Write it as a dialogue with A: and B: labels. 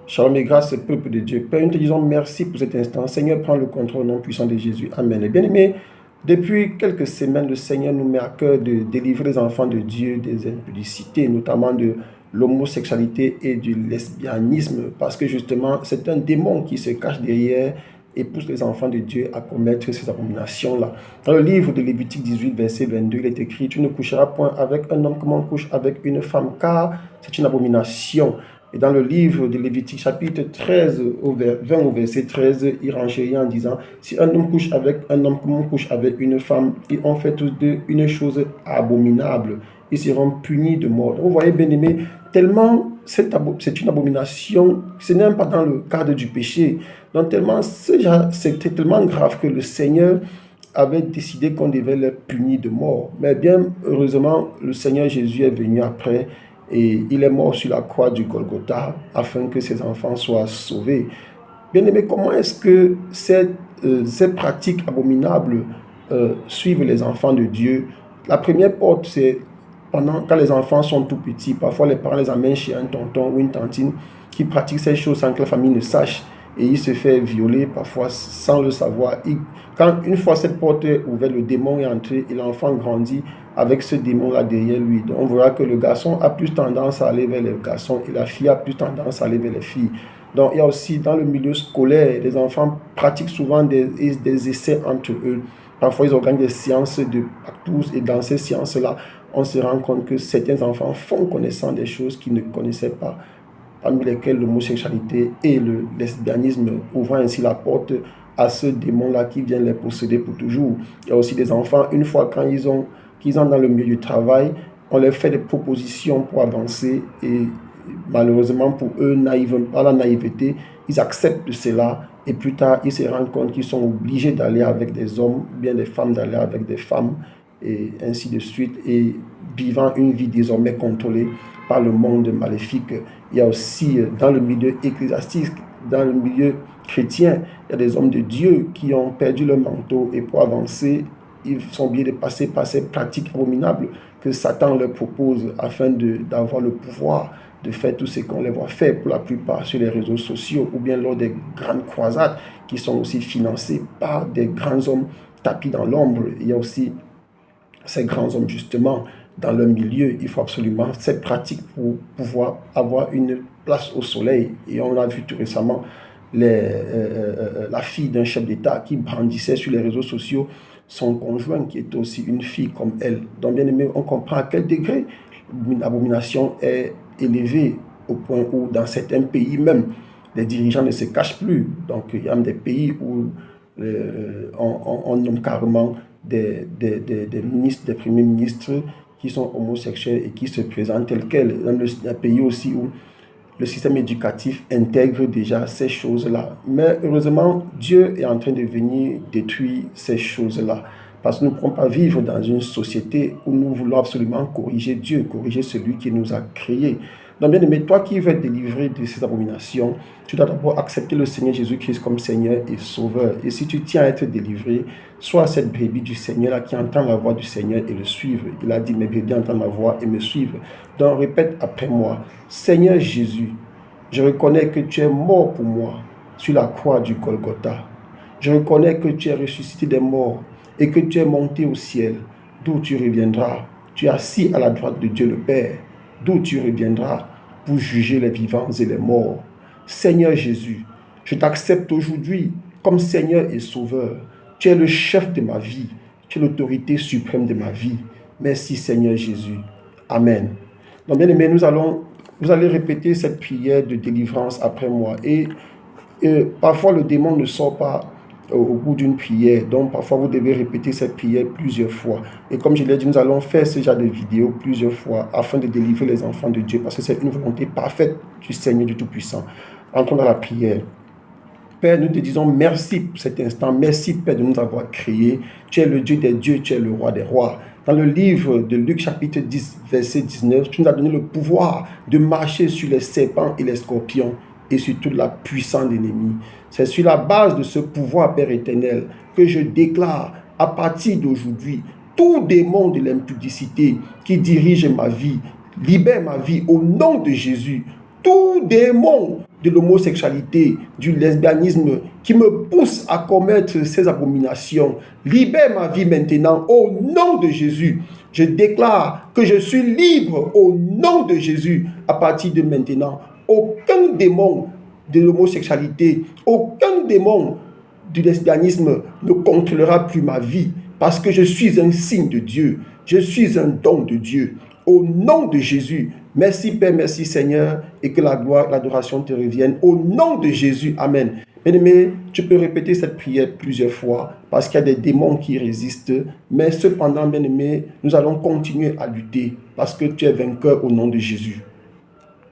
A: Shalom et grâce, peuple de Dieu. Père, nous te disons merci pour cet instant. Seigneur, prends le contrôle au nom puissant de Jésus. Amen. Et bien aimé, depuis quelques semaines, le Seigneur nous met à cœur de délivrer les enfants de Dieu des impudicités, notamment de l'homosexualité et du lesbianisme, parce que justement, c'est un démon qui se cache derrière et pousse les enfants de Dieu à commettre ces abominations-là. Dans le livre de Lévitique 18, verset 22, il est écrit: tu ne coucheras point avec un homme comme on couche avec une femme, car c'est une abomination. Et dans le livre de Lévitique, chapitre 13, 20 au verset 13, il renchérit en disant: si un homme couche avec un homme comme on couche avec une femme, ils ont fait tous deux une chose abominable, ils seront punis de mort. Donc, vous voyez, bien aimé, tellement c'est une abomination, ce n'est même pas dans le cadre du péché. Donc, tellement c'était tellement grave que le Seigneur avait décidé qu'on devait les punir de mort. Mais bien heureusement, le Seigneur Jésus est venu après et il est mort sur la croix du Golgotha afin que ses enfants soient sauvés. Bien aimé, comment est-ce que ces pratiques abominables suivent les enfants de Dieu? La première porte, c'est quand les enfants sont tout petits. Parfois, les parents les amènent chez un tonton ou une tantine qui pratique ces choses sans que la famille ne sache. Et il se fait violer parfois sans le savoir. Quand une fois cette porte est ouverte, le démon est entré et l'enfant grandit avec ce démon-là derrière lui. Donc on verra que le garçon a plus tendance à aller vers les garçons et la fille a plus tendance à aller vers les filles. Donc il y a aussi dans le milieu scolaire, les enfants pratiquent souvent des essais entre eux. Parfois ils organisent des séances de tous et dans ces séances-là, on se rend compte que certains enfants font connaissance des choses qu'ils ne connaissaient pas, parmi lesquelles l'homosexualité et le lesbianisme, ouvrant ainsi la porte à ce démon-là qui vient les posséder pour toujours. Il y a aussi des enfants, une fois qu'ils sont dans le milieu du travail, on leur fait des propositions pour avancer et malheureusement pour eux, par la naïveté, ils acceptent cela et plus tard, ils se rendent compte qu'ils sont obligés d'aller avec des hommes, bien des femmes d'aller avec des femmes et ainsi de suite, et vivant une vie désormais contrôlée par le monde maléfique. Il y a aussi dans le milieu ecclésiastique, dans le milieu chrétien, il y a des hommes de Dieu qui ont perdu leur manteau et pour avancer, ils sont obligés de passer par ces pratiques abominables que Satan leur propose afin d'avoir le pouvoir de faire tout ce qu'on les voit faire pour la plupart sur les réseaux sociaux ou bien lors des grandes croisades qui sont aussi financées par des grands hommes tapis dans l'ombre. Il y a aussi ces grands hommes justement dans leur milieu. Il faut absolument cette pratique pour pouvoir avoir une place au soleil. Et on a vu tout récemment la fille d'un chef d'État qui brandissait sur les réseaux sociaux son conjoint qui est aussi une fille comme elle. Donc bien aimé, on comprend à quel degré l'abomination est élevée au point où dans certains pays même, les dirigeants ne se cachent plus. Donc il y a des pays où on nomme carrément des ministres, des premiers ministres qui sont homosexuels et qui se présentent tels quels. Dans un pays aussi où le système éducatif intègre déjà ces choses-là. Mais heureusement, Dieu est en train de venir détruire ces choses-là. Parce que nous ne pouvons pas vivre dans une société où nous voulons absolument corriger Dieu, corriger celui qui nous a créés. Donc bien aimé, toi qui veux être délivré de ces abominations, tu dois d'abord accepter le Seigneur Jésus-Christ comme Seigneur et Sauveur. Et si tu tiens à être délivré, sois cette brebis du Seigneur là qui entend la voix du Seigneur et le suivre. Il a dit: mes brebis entendent ma voix et me suivent. Donc répète après moi: Seigneur Jésus, je reconnais que tu es mort pour moi sur la croix du Golgotha. Je reconnais que tu es ressuscité des morts et que tu es monté au ciel, d'où tu reviendras. Tu es assis à la droite de Dieu le Père, d'où tu reviendras pour juger les vivants et les morts. Seigneur Jésus, je t'accepte aujourd'hui comme Seigneur et Sauveur. Tu es le chef de ma vie, tu es l'autorité suprême de ma vie. Merci Seigneur Jésus. Amen. Donc bien aimé, vous allez répéter cette prière de délivrance après moi. Et parfois le démon ne sort pas au bout d'une prière. Donc parfois vous devez répéter cette prière plusieurs fois. Et comme je l'ai dit, nous allons faire ce genre de vidéos plusieurs fois afin de délivrer les enfants de Dieu, parce que c'est une volonté parfaite du Seigneur du Tout-Puissant. Entrons dans la prière. Père, nous te disons merci pour cet instant. Merci, Père, de nous avoir créés. Tu es le Dieu des dieux, tu es le roi des rois. Dans le livre de Luc chapitre 10, verset 19, tu nous as donné le pouvoir de marcher sur les serpents et les scorpions et sur toute la puissance de l'ennemi. C'est sur la base de ce pouvoir, Père éternel, que je déclare à partir d'aujourd'hui tout démon de l'impudicité qui dirige ma vie, libère ma vie au nom de Jésus. Tout démon de l'homosexualité, du lesbianisme, qui me pousse à commettre ces abominations. Libère ma vie maintenant au nom de Jésus. Je déclare que je suis libre au nom de Jésus à partir de maintenant. Aucun démon de l'homosexualité, aucun démon du lesbianisme ne contrôlera plus ma vie parce que je suis un signe de Dieu. Je suis un don de Dieu. Au nom de Jésus, merci Père, merci Seigneur, et que la gloire, l'adoration te reviennent. Au nom de Jésus, Amen. Bien-aimé, tu peux répéter cette prière plusieurs fois parce qu'il y a des démons qui résistent. Mais cependant, bien-aimé, nous allons continuer à lutter parce que tu es vainqueur au nom de Jésus.